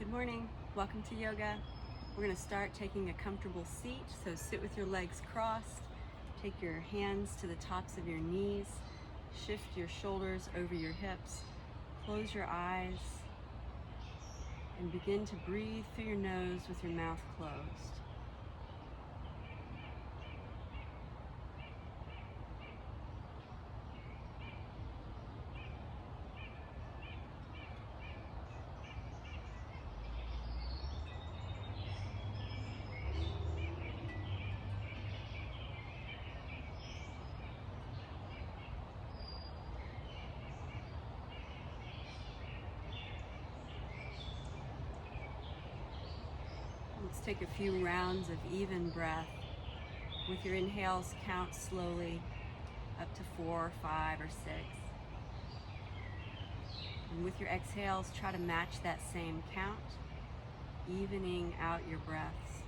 Good morning. Welcome to yoga. We're going to start taking a comfortable seat. So sit with your legs crossed. Take your hands to the tops of your knees. Shift your shoulders over your hips. Close your eyes and begin to breathe through your nose with your mouth closed. Let's take a few rounds of even breath. With your inhales, count slowly up to 4, 5, or 6. And with your exhales, try to match that same count, evening out your breaths.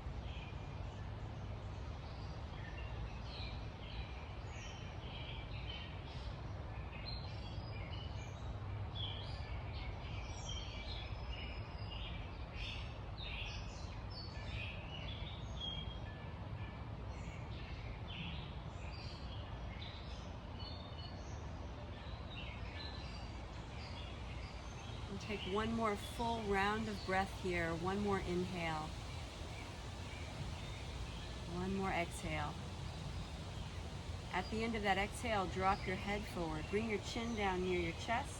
And take one more full round of breath here. One more inhale. One more exhale. At the end of that exhale, drop your head forward. Bring your chin down near your chest.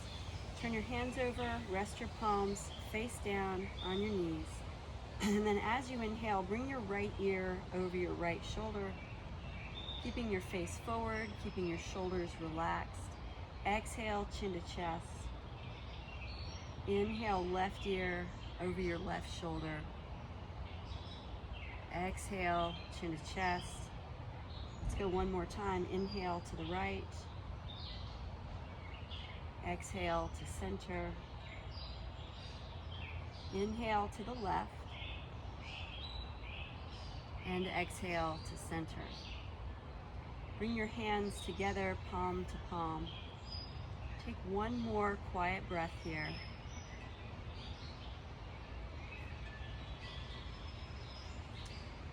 Turn your hands over, rest your palms face down on your knees. And then as you inhale, bring your right ear over your right shoulder, keeping your face forward, keeping your shoulders relaxed. Exhale, chin to chest. Inhale, left ear over your left shoulder. Exhale, chin to chest. Let's go one more time. Inhale to the right. Exhale to center. Inhale to the left. And exhale to center. Bring your hands together, palm to palm. Take one more quiet breath here.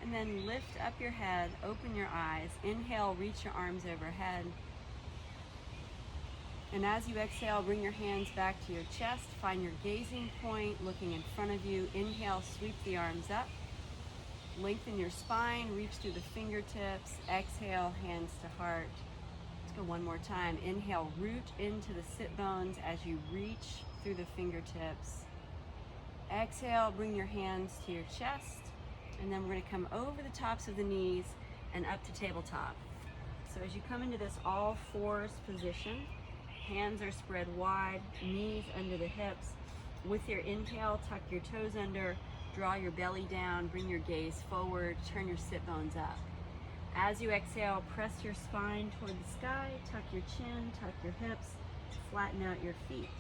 And then lift up your head, open your eyes. Inhale, reach your arms overhead. And as you exhale, bring your hands back to your chest. Find your gazing point, looking in front of you. Inhale, sweep the arms up. Lengthen your spine, reach through the fingertips. Exhale, hands to heart. Let's go one more time. Inhale, root into the sit bones as you reach through the fingertips. Exhale, bring your hands to your chest. And then we're going to come over the tops of the knees and up to tabletop. So as you come into this all fours position, hands are spread wide, knees under the hips. With your inhale, tuck your toes under, draw your belly down, bring your gaze forward, turn your sit bones up. As you exhale, press your spine toward the sky, tuck your chin, tuck your hips, flatten out your feet.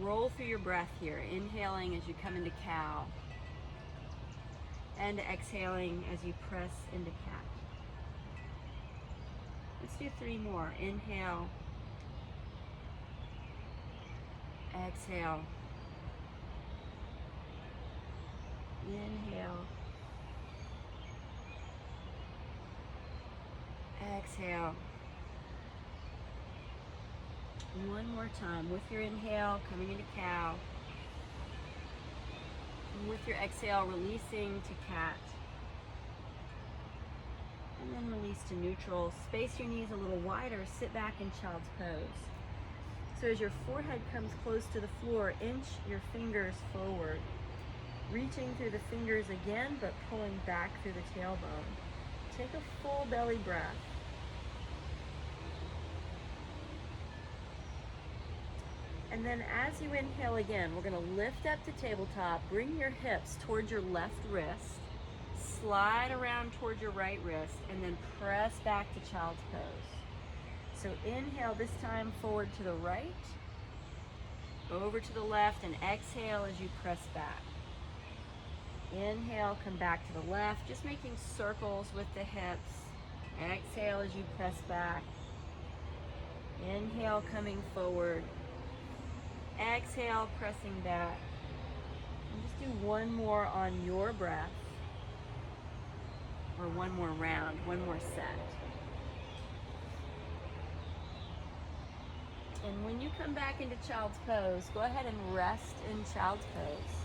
Roll through your breath here, inhaling as you come into cow. And exhaling as you press into cat. Let's do 3 more. Inhale. Exhale. Inhale. Exhale. One more time. With your inhale, coming into cow. With your exhale, releasing to cat. And then release to neutral. Space your knees a little wider. Sit back in child's pose. So as your forehead comes close to the floor, inch your fingers forward. Reaching through the fingers again, but pulling back through the tailbone. Take a full belly breath. And then as you inhale again, we're going to lift up to tabletop, bring your hips towards your left wrist, slide around towards your right wrist, and then press back to child's pose. So inhale this time forward to the right, over to the left, and exhale as you press back. Inhale, come back to the left, just making circles with the hips. Exhale as you press back. Inhale, coming forward. Exhale, pressing back. And just do one more on your breath, or one more round, one more set. And when you come back into child's pose, go ahead and rest in child's pose.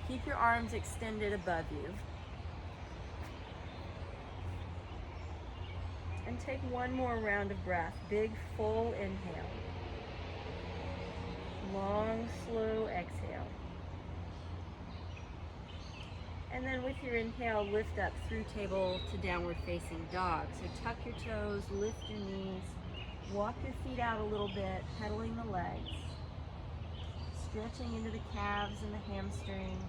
Keep your arms extended above you. And take one more round of breath. Big, full inhale. Long, slow exhale. And then with your inhale, lift up through table to downward facing dog. So tuck your toes, lift your knees, walk your feet out a little bit, pedaling the legs, stretching into the calves and the hamstrings.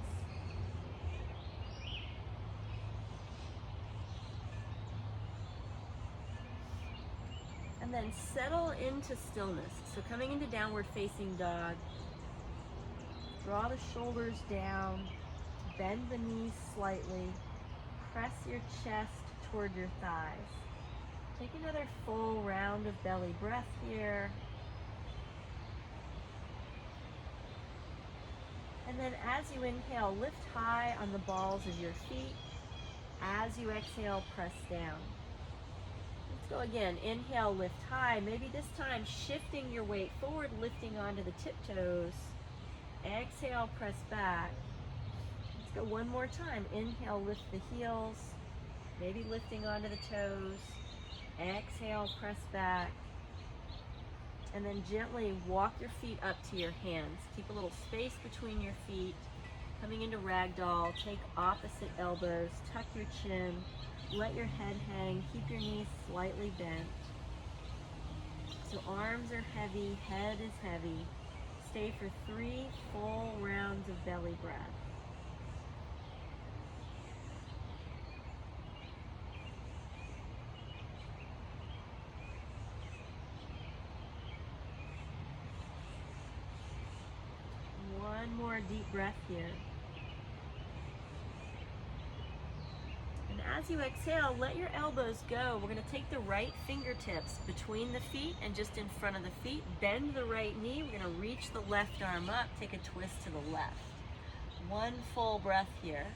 And then settle into stillness. So coming into downward facing dog, draw the shoulders down, bend the knees slightly, press your chest toward your thighs. Take another full round of belly breath here. And then as you inhale, lift high on the balls of your feet. As you exhale, press down. Let's go again. Inhale, lift high. Maybe this time shifting your weight forward, lifting onto the tiptoes. Exhale, press back. Let's go one more time. Inhale, lift the heels. Maybe lifting onto the toes. Exhale, press back. And then gently walk your feet up to your hands. Keep a little space between your feet. Coming into ragdoll, take opposite elbows, tuck your chin, let your head hang, keep your knees slightly bent. So arms are heavy, head is heavy. Stay for 3 full rounds of belly breath. One more deep breath here. And as you exhale, let your elbows go. We're going to take the right fingertips between the feet and just in front of the feet. Bend the right knee. We're going to reach the left arm up. Take a twist to the left. One full breath here.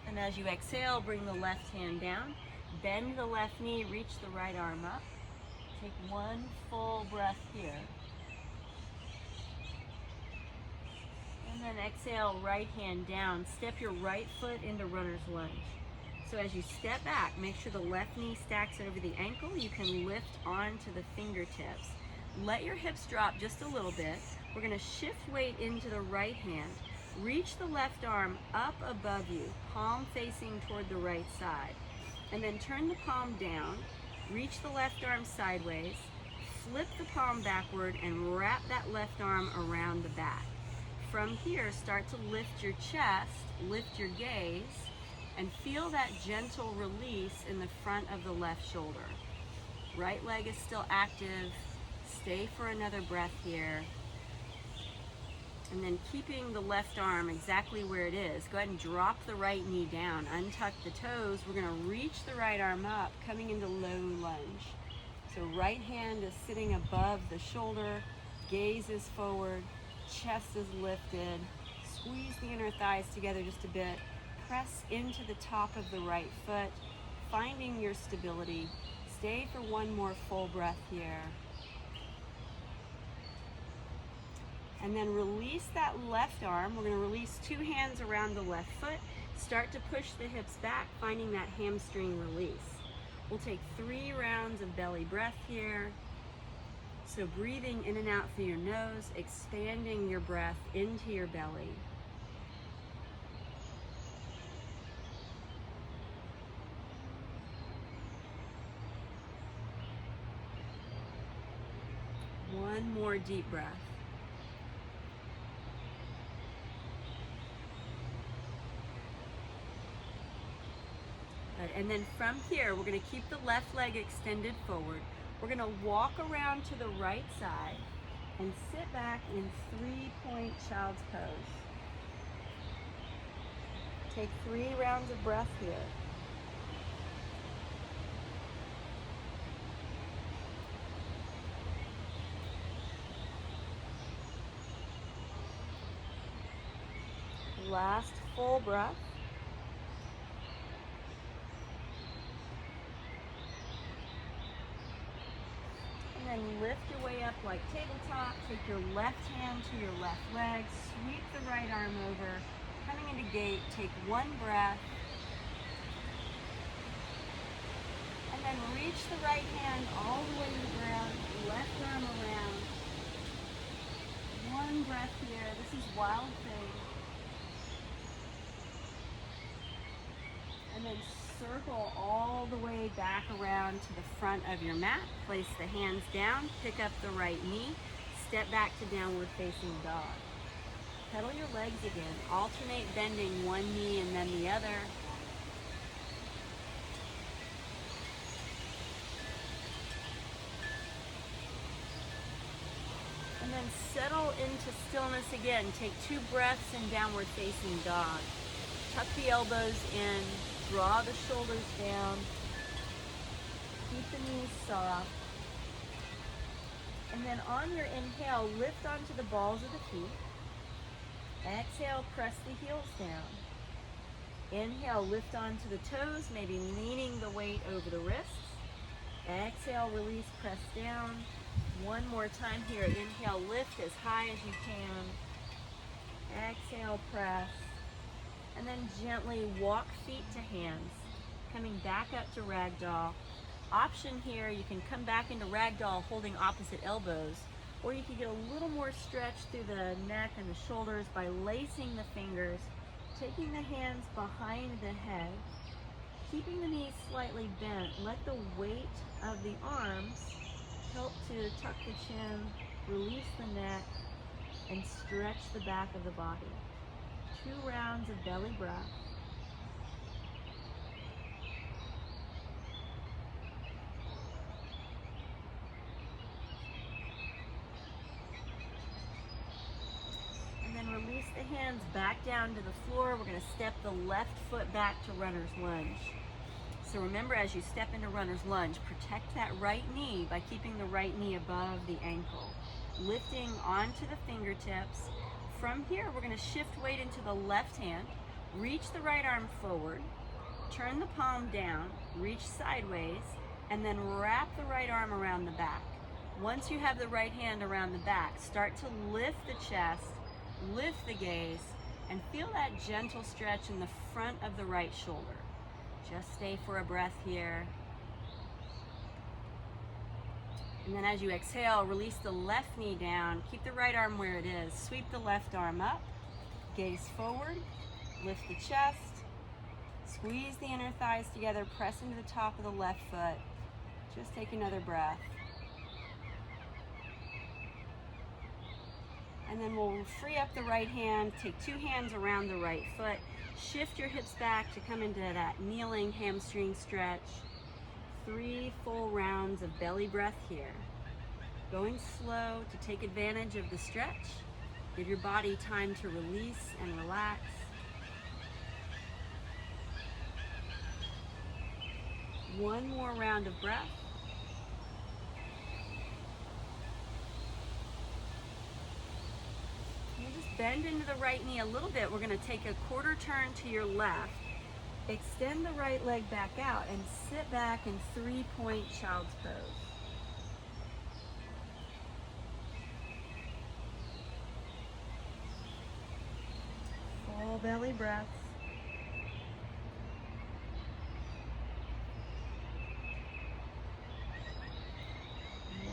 And as you exhale, bring the left hand down. Bend the left knee. Reach the right arm up. Take one full breath here. And then exhale, right hand down. Step your right foot into runner's lunge. So as you step back, make sure the left knee stacks over the ankle. You can lift onto the fingertips. Let your hips drop just a little bit. We're going to shift weight into the right hand. Reach the left arm up above you, palm facing toward the right side. And then turn the palm down. Reach the left arm sideways. Flip the palm backward and wrap that left arm around the back. From here, start to lift your chest, lift your gaze, and feel that gentle release in the front of the left shoulder. Right leg is still active. Stay for another breath here. And then keeping the left arm exactly where it is, go ahead and drop the right knee down. Untuck the toes. We're going to reach the right arm up, coming into low lunge. So right hand is sitting above the shoulder, gaze is forward. Chest is lifted. Squeeze the inner thighs together just a bit. Press into the top of the right foot, finding your stability. Stay for one more full breath here. And then release that left arm. We're going to release 2 hands around the left foot. Start to push the hips back, finding that hamstring release. We'll take 3 rounds of belly breath here. So breathing in and out through your nose, expanding your breath into your belly. One more deep breath. Good. And then from here, we're going to keep the left leg extended forward. We're going to walk around to the right side and sit back in 3-point child's pose. Take 3 rounds of breath here. Last full breath. And then lift your way up like tabletop. Take your left hand to your left leg. Sweep the right arm over. Coming into gate, take one breath. And then reach the right hand all the way to the ground. Left arm around. One breath here. This is Wild Thing. And then circle all the way back around to the front of your mat. Place the hands down, pick up the right knee, step back to downward facing dog. Pedal your legs again. Alternate bending one knee and then the other. And then settle into stillness again. Take 2 breaths in downward facing dog. Tuck the elbows in, draw the shoulders down, keep the knees soft. And then on your inhale, lift onto the balls of the feet. Exhale, press the heels down. Inhale, lift onto the toes, maybe leaning the weight over the wrists. Exhale, release, press down. One more time here. Inhale, lift as high as you can. Exhale, press. And then gently walk feet to hands, coming back up to ragdoll. Option here, you can come back into ragdoll holding opposite elbows, or you can get a little more stretch through the neck and the shoulders by lacing the fingers, taking the hands behind the head, keeping the knees slightly bent. Let the weight of the arms help to tuck the chin, release the neck, and stretch the back of the body. 2 rounds of belly breath. And then release the hands back down to the floor. We're going to step the left foot back to runner's lunge. So remember, as you step into runner's lunge, protect that right knee by keeping the right knee above the ankle. Lifting onto the fingertips. From here, we're going to shift weight into the left hand, reach the right arm forward, turn the palm down, reach sideways, and then wrap the right arm around the back. Once you have the right hand around the back, start to lift the chest, lift the gaze, and feel that gentle stretch in the front of the right shoulder. Just stay for a breath here. And then as you exhale, release the left knee down. Keep the right arm where it is. Sweep the left arm up. Gaze forward. Lift the chest. Squeeze the inner thighs together. Press into the top of the left foot. Just take another breath. And then we'll free up the right hand. Take 2 hands around the right foot. Shift your hips back to come into that kneeling hamstring stretch. 3 full rounds of belly breath here. Going slow to take advantage of the stretch. Give your body time to release and relax. One more round of breath. You just bend into the right knee a little bit. We're going to take a quarter turn to your left. Extend the right leg back out and sit back in 3-point child's pose. Full belly breaths.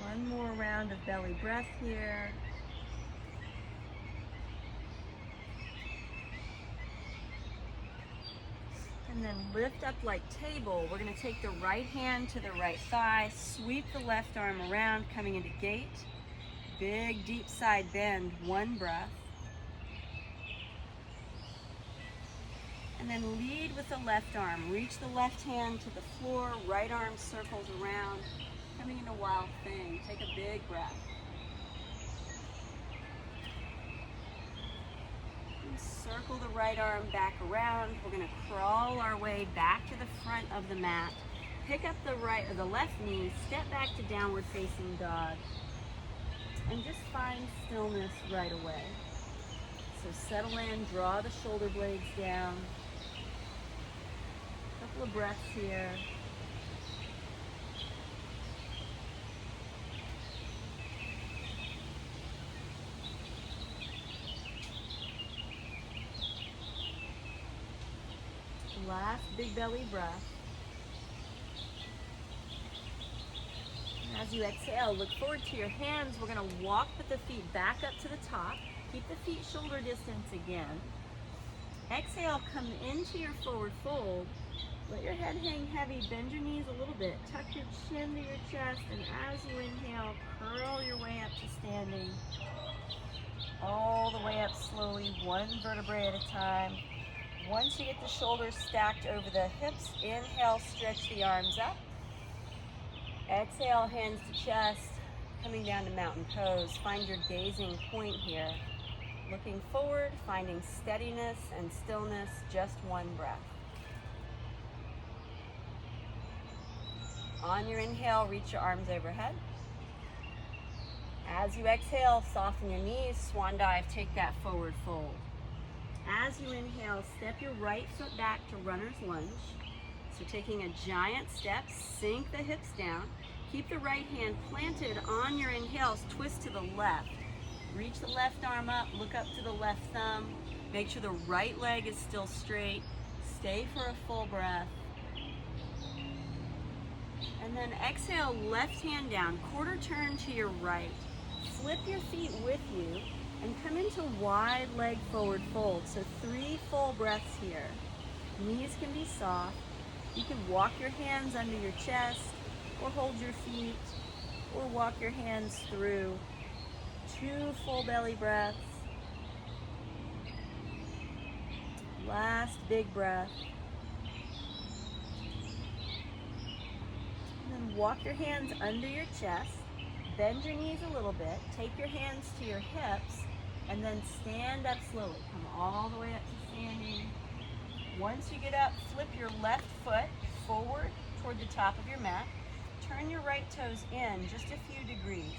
One more round of belly breath here. And then lift up like table. We're going to take the right hand to the right thigh, sweep the left arm around, coming into gate. Big deep side bend, 1 breath. And then lead with the left arm. Reach the left hand to the floor, right arm circles around, coming into Wild Thing. Take a big breath. Circle the right arm back around. We're going to crawl our way back to the front of the mat. Pick up the right or the left knee, step back to downward facing dog, and just find stillness right away. So settle in, draw the shoulder blades down. Couple of breaths here. Last big belly breath. As you exhale, look forward to your hands. We're going to walk with the feet back up to the top. Keep the feet shoulder distance again. Exhale, come into your forward fold. Let your head hang heavy. Bend your knees a little bit. Tuck your chin to your chest. And as you inhale, curl your way up to standing. All the way up slowly, one vertebrae at a time. Once you get the shoulders stacked over the hips, inhale, stretch the arms up. Exhale, hands to chest, coming down to mountain pose. Find your gazing point here. Looking forward, finding steadiness and stillness, just one breath. On your inhale, reach your arms overhead. As you exhale, soften your knees, swan dive, take that forward fold. As you inhale, step your right foot back to runner's lunge. So taking a giant step, sink the hips down. Keep the right hand planted on your inhales, twist to the left. Reach the left arm up, look up to the left thumb. Make sure the right leg is still straight. Stay for a full breath. And then exhale, left hand down, quarter turn to your right. Flip your feet with you and come into wide leg forward fold. So 3 full breaths here. Knees can be soft. You can walk your hands under your chest or hold your feet or walk your hands through. 2 full belly breaths. Last big breath. And then walk your hands under your chest. Bend your knees a little bit. Take your hands to your hips. And then stand up slowly. Come all the way up to standing. Once you get up, flip your left foot forward toward the top of your mat. Turn your right toes in just a few degrees.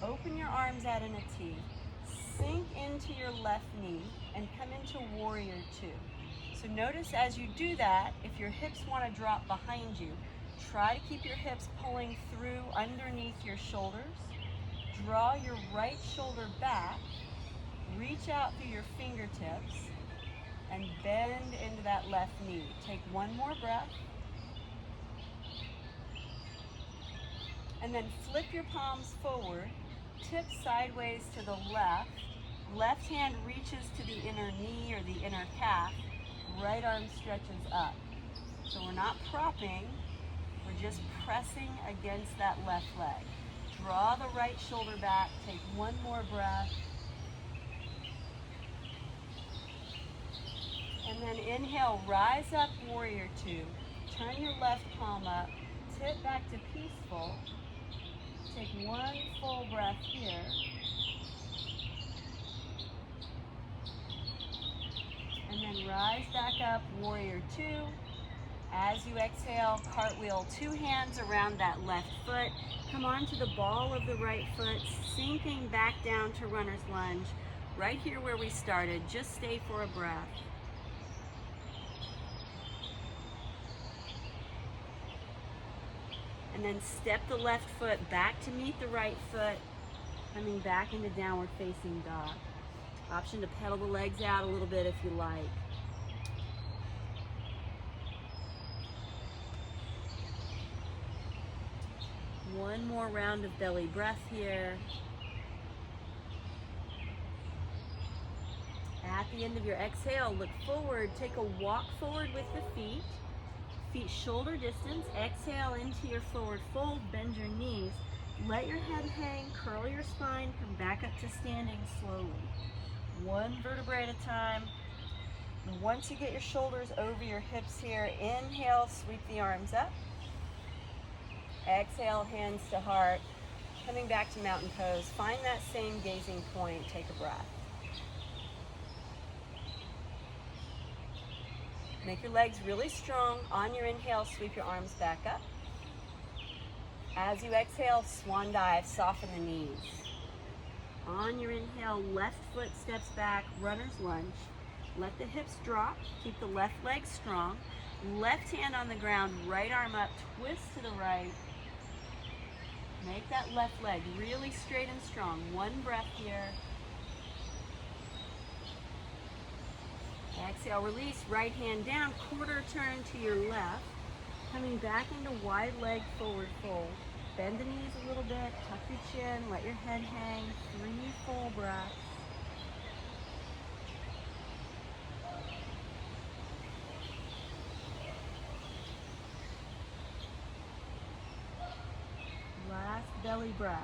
Open your arms out in a T. Sink into your left knee and come into warrior 2. So notice as you do that, if your hips want to drop behind you, try to keep your hips pulling through underneath your shoulders. Draw your right shoulder back. Reach out through your fingertips and bend into that left knee. Take one more breath. And then flip your palms forward, tip sideways to the left. Left hand reaches to the inner knee or the inner calf. Right arm stretches up. So we're not propping, we're just pressing against that left leg. Draw the right shoulder back, take one more breath. And then inhale, rise up, warrior 2. Turn your left palm up, tip back to peaceful. Take one full breath here. And then rise back up, warrior 2. As you exhale, cartwheel 2 hands around that left foot. Come onto the ball of the right foot, sinking back down to runner's lunge. Right here where we started, just stay for a breath. And then step the left foot back to meet the right foot, coming back into downward facing dog. Option to pedal the legs out a little bit if you like. One more round of belly breath here. At the end of your exhale, look forward. Take a walk forward with the feet. Feet shoulder distance. Exhale into your forward fold. Bend your knees. Let your head hang. Curl your spine. Come back up to standing slowly. One vertebrae at a time. And once you get your shoulders over your hips here, inhale, sweep the arms up. Exhale, hands to heart. Coming back to mountain pose. Find that same gazing point. Take a breath. Make your legs really strong. On your inhale, sweep your arms back up. As you exhale, swan dive, soften the knees. On your inhale, left foot steps back, runner's lunge. Let the hips drop, keep the left leg strong. Left hand on the ground, right arm up, twist to the right. Make that left leg really straight and strong. One breath here. Exhale, release, right hand down, quarter turn to your left. Coming back into wide leg forward fold. Bend the knees a little bit, tuck your chin, let your head hang. 3 full breaths. Last belly breath.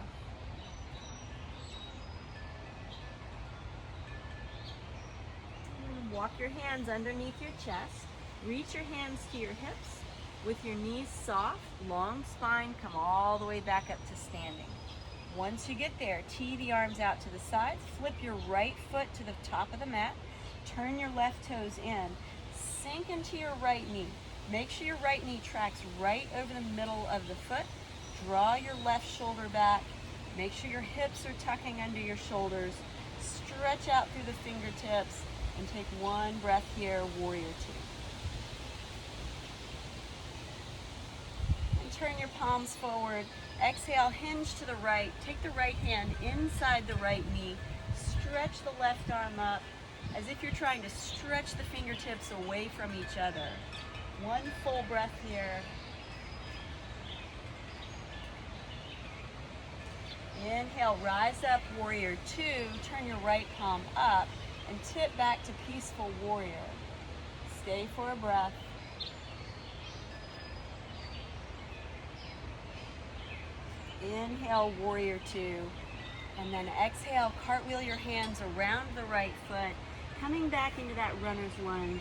And walk your hands underneath your chest. Reach your hands to your hips. With your knees soft, long spine, come all the way back up to standing. Once you get there, tee the arms out to the sides, flip your right foot to the top of the mat, turn your left toes in, sink into your right knee. Make sure your right knee tracks right over the middle of the foot. Draw your left shoulder back. Make sure your hips are tucking under your shoulders. Stretch out through the fingertips and take one breath here, warrior two. Turn your palms forward. Exhale, hinge to the right. Take the right hand inside the right knee. Stretch the left arm up as if you're trying to stretch the fingertips away from each other. One full breath here. Inhale, rise up, warrior two. Turn your right palm up and tip back to peaceful warrior. Stay for a breath. Inhale, warrior two, and then exhale, cartwheel your hands around the right foot, coming back into that runner's lunge.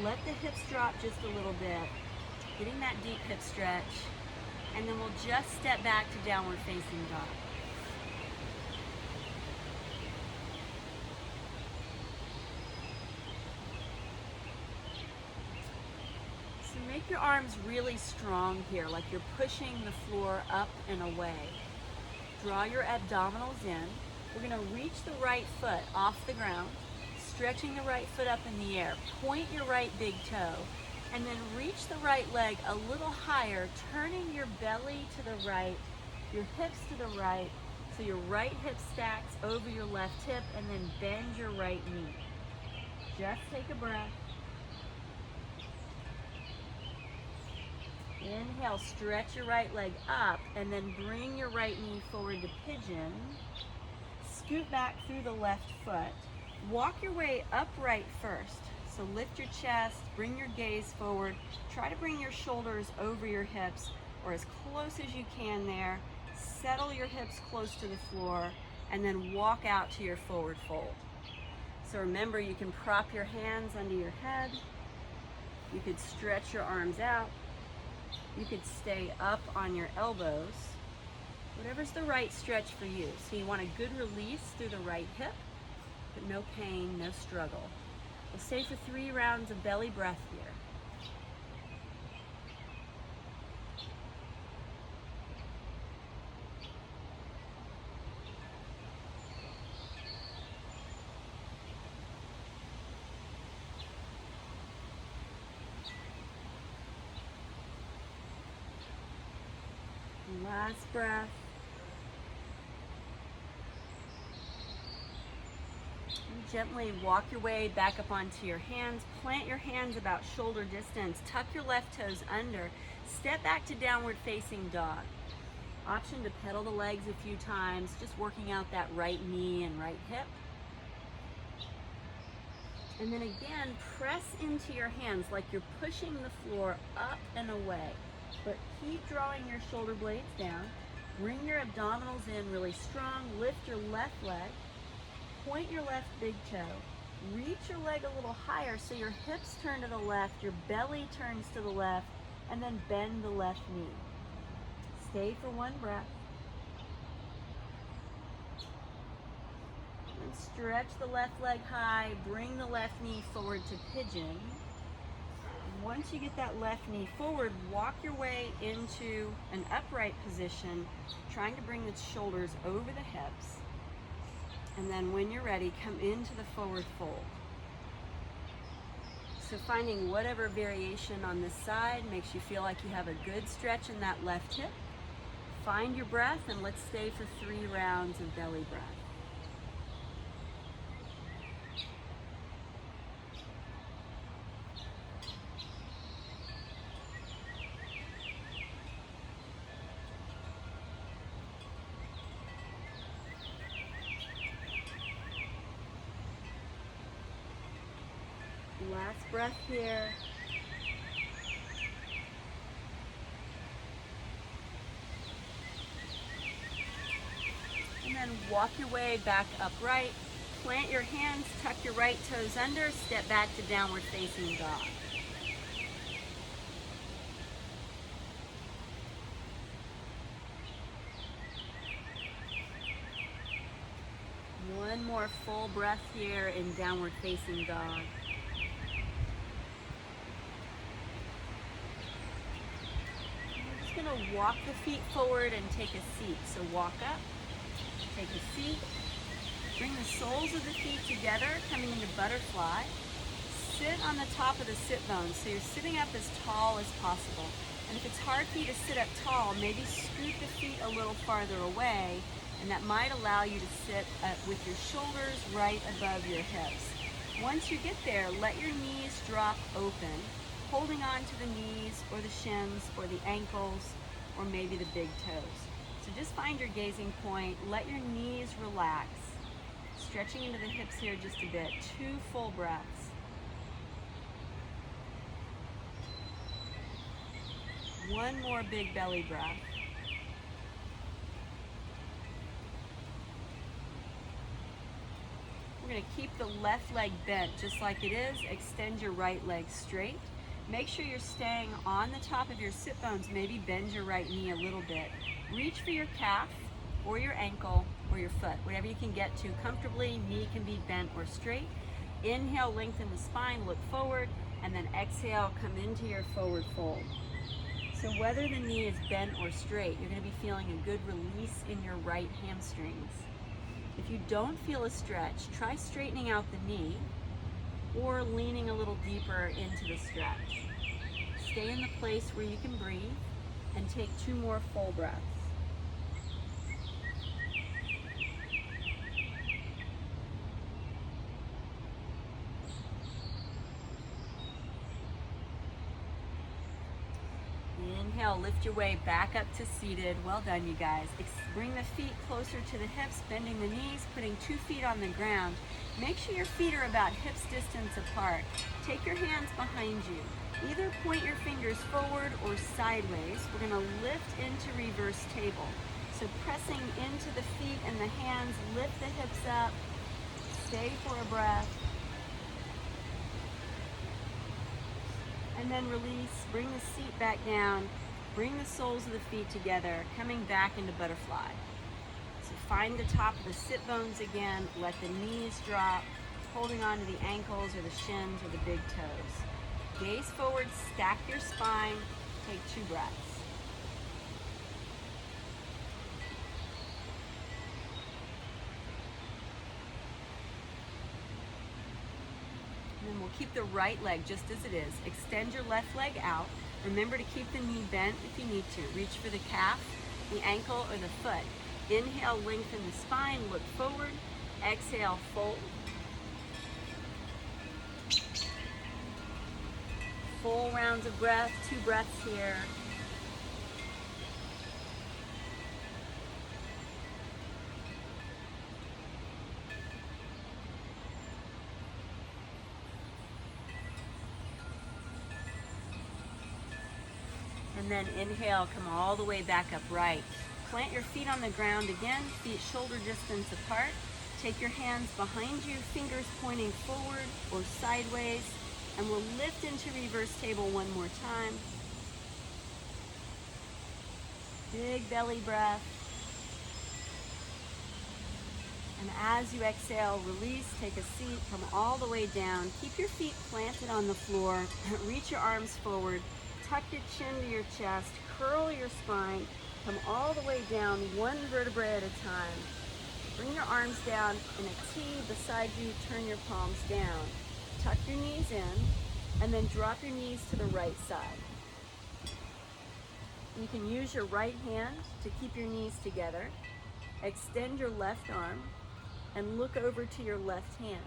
Let the hips drop just a little bit, getting that deep hip stretch, and then we'll just step back to downward facing dog. Make your arms really strong here, like you're pushing the floor up and away. Draw your abdominals in. We're going to reach the right foot off the ground, stretching the right foot up in the air. Point your right big toe, and then reach the right leg a little higher, turning your belly to the right, your hips to the right, so your right hip stacks over your left hip, and then bend your right knee. Just take a breath. Inhale, stretch your right leg up and then bring your right knee forward to pigeon. Scoot back through the left foot. Walk your way upright first. So lift your chest, bring your gaze forward. Try to bring your shoulders over your hips or as close as you can there. Settle your hips close to the floor and then walk out to your forward fold. So remember, you can prop your hands under your head. You could stretch your arms out. You could stay up on your elbows, whatever's the right stretch for you. So you want a good release through the right hip, but no pain, no struggle. We'll stay for 3 rounds of belly breath here. Last breath. And gently walk your way back up onto your hands. Plant your hands about shoulder distance. Tuck your left toes under. Step back to downward facing dog. Option to pedal the legs a few times, just working out that right knee and right hip. And then again, press into your hands like you're pushing the floor up and away. But keep drawing your shoulder blades down. Bring your abdominals in really strong. Lift your left leg. Point your left big toe. Reach your leg a little higher so your hips turn to the left, your belly turns to the left, and then bend the left knee. Stay for 1 breath. And stretch the left leg high. Bring the left knee forward to pigeon. Once you get that left knee forward, walk your way into an upright position, trying to bring the shoulders over the hips. And then when you're ready, come into the forward fold. So finding whatever variation on this side makes you feel like you have a good stretch in that left hip. Find your breath and let's stay for 3 rounds of belly breath. Last breath here. And then walk your way back upright. Plant your hands, tuck your right toes under, step back to downward facing dog. One more full breath here in downward facing dog. We're just going to walk the feet forward and take a seat. So walk up, take a seat, bring the soles of the feet together, coming into butterfly. Sit on the top of the sit bones, so you're sitting up as tall as possible. And if it's hard for you to sit up tall, maybe scoot the feet a little farther away, and that might allow you to sit with your shoulders right above your hips. Once you get there, let your knees drop open, holding on to the knees or the shins or the ankles or maybe the big toes. So just find your gazing point, let your knees relax, stretching into the hips here just a bit. 2 full breaths. One more big belly breath. We're going to keep the left leg bent just like it is. Extend your right leg straight. Make sure you're staying on the top of your sit bones. Maybe bend your right knee a little bit. Reach for your calf or your ankle or your foot, whatever you can get to comfortably. Knee can be bent or straight. Inhale, lengthen the spine, look forward, and then exhale, come into your forward fold. So whether the knee is bent or straight, you're going to be feeling a good release in your right hamstrings. If you don't feel a stretch, try straightening out the knee or leaning a little deeper into the stretch. Stay in the place where you can breathe and take 2 more full breaths. Inhale, lift your way back up to seated. Well done, you guys. Bring the feet closer to the hips, bending the knees, putting 2 feet on the ground. Make sure your feet are about hips distance apart. Take your hands behind you. Either point your fingers forward or sideways. We're going to lift into reverse table. So pressing into the feet and the hands, lift the hips up. Stay for a breath. And then release, bring the seat back down, bring the soles of the feet together, coming back into butterfly. So find the top of the sit bones again, let the knees drop, holding on to the ankles or the shins or the big toes. Gaze forward, stack your spine, take 2 breaths. And then we'll keep the right leg just as it is. Extend your left leg out. Remember to keep the knee bent if you need to. Reach for the calf, the ankle, or the foot. Inhale, lengthen the spine, look forward. Exhale, fold. Full rounds of breath, 2 breaths here. And then inhale, come all the way back upright. Plant your feet on the ground again, feet shoulder distance apart. Take your hands behind you, fingers pointing forward or sideways, and we'll lift into reverse table one more time. Big belly breath. And as you exhale, release, take a seat, come all the way down. Keep your feet planted on the floor. Reach your arms forward. Tuck your chin to your chest, curl your spine, come all the way down, 1 vertebrae at a time. Bring your arms down in a T beside you, turn your palms down. Tuck your knees in, and then drop your knees to the right side. You can use your right hand to keep your knees together. Extend your left arm and look over to your left hand.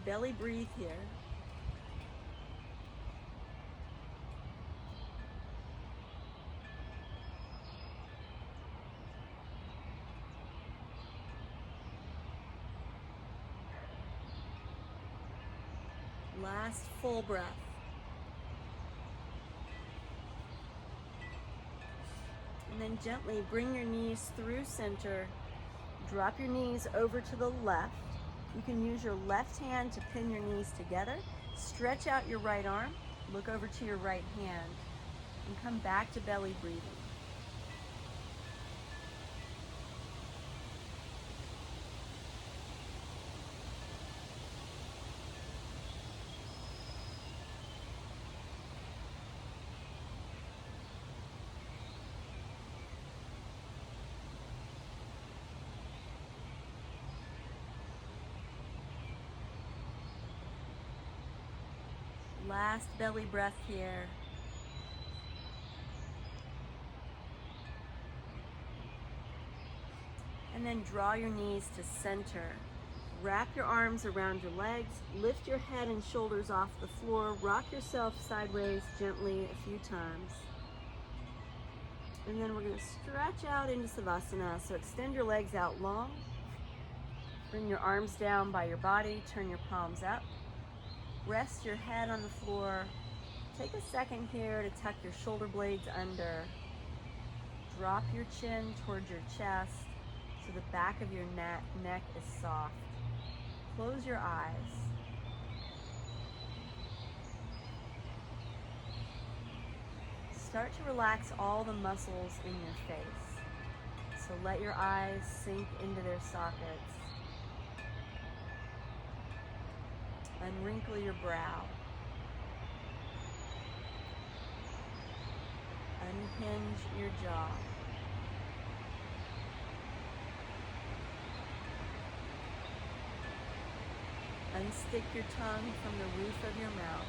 Belly breathe here. Last full breath. And then gently bring your knees through center. Drop your knees over to the left. You can use your left hand to pin your knees together. Stretch out your right arm. Look over to your right hand. And come back to belly breathing. Last belly breath here. And then draw your knees to center. Wrap your arms around your legs. Lift your head and shoulders off the floor. Rock yourself sideways gently a few times. And then we're going to stretch out into Savasana. So extend your legs out long. Bring your arms down by your body. Turn your palms up. Rest your head on the floor. Take a second here to tuck your shoulder blades under. Drop your chin towards your chest so the back of your neck is soft. Close your eyes. Start to relax all the muscles in your face. So let your eyes sink into their sockets. Unwrinkle your brow. Unhinge your jaw. Unstick your tongue from the roof of your mouth.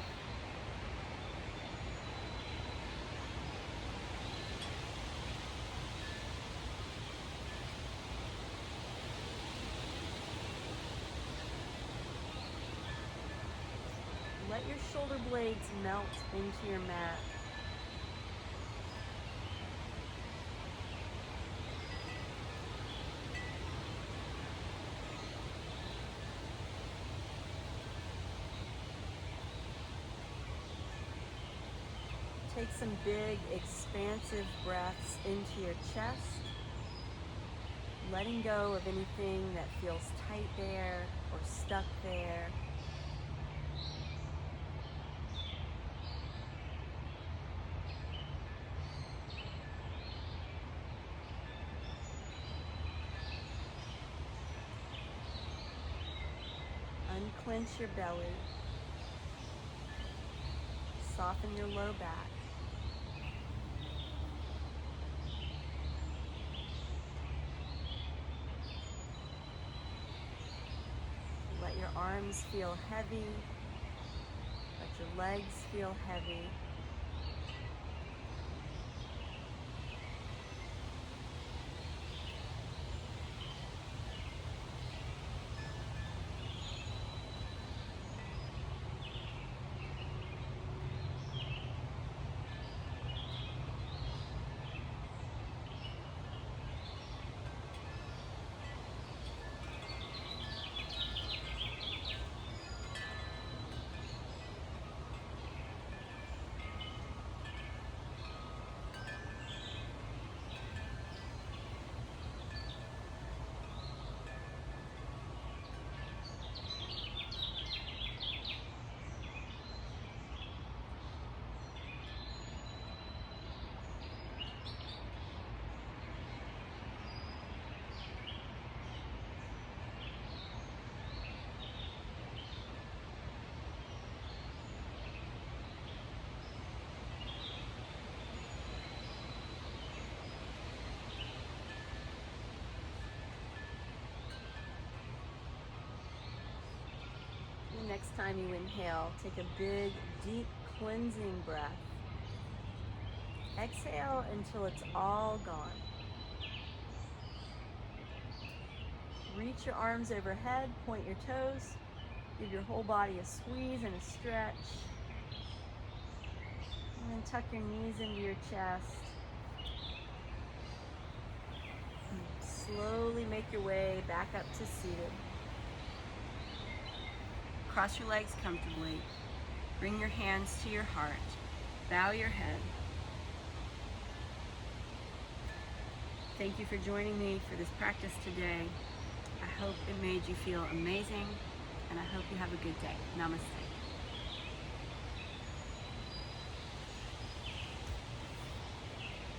Let your shoulder blades melt into your mat. Take some big, expansive breaths into your chest, letting go of anything that feels tight there or stuck there. Unclench your belly. Soften your low back. Let your arms feel heavy. Let your legs feel heavy. Next time you inhale, take a big, deep, cleansing breath. Exhale until it's all gone. Reach your arms overhead, point your toes, give your whole body a squeeze and a stretch. And then tuck your knees into your chest. And slowly make your way back up to seated. Cross your legs comfortably. Bring your hands to your heart. Bow your head. Thank you for joining me for this practice today. I hope it made you feel amazing, and I hope you have a good day. Namaste.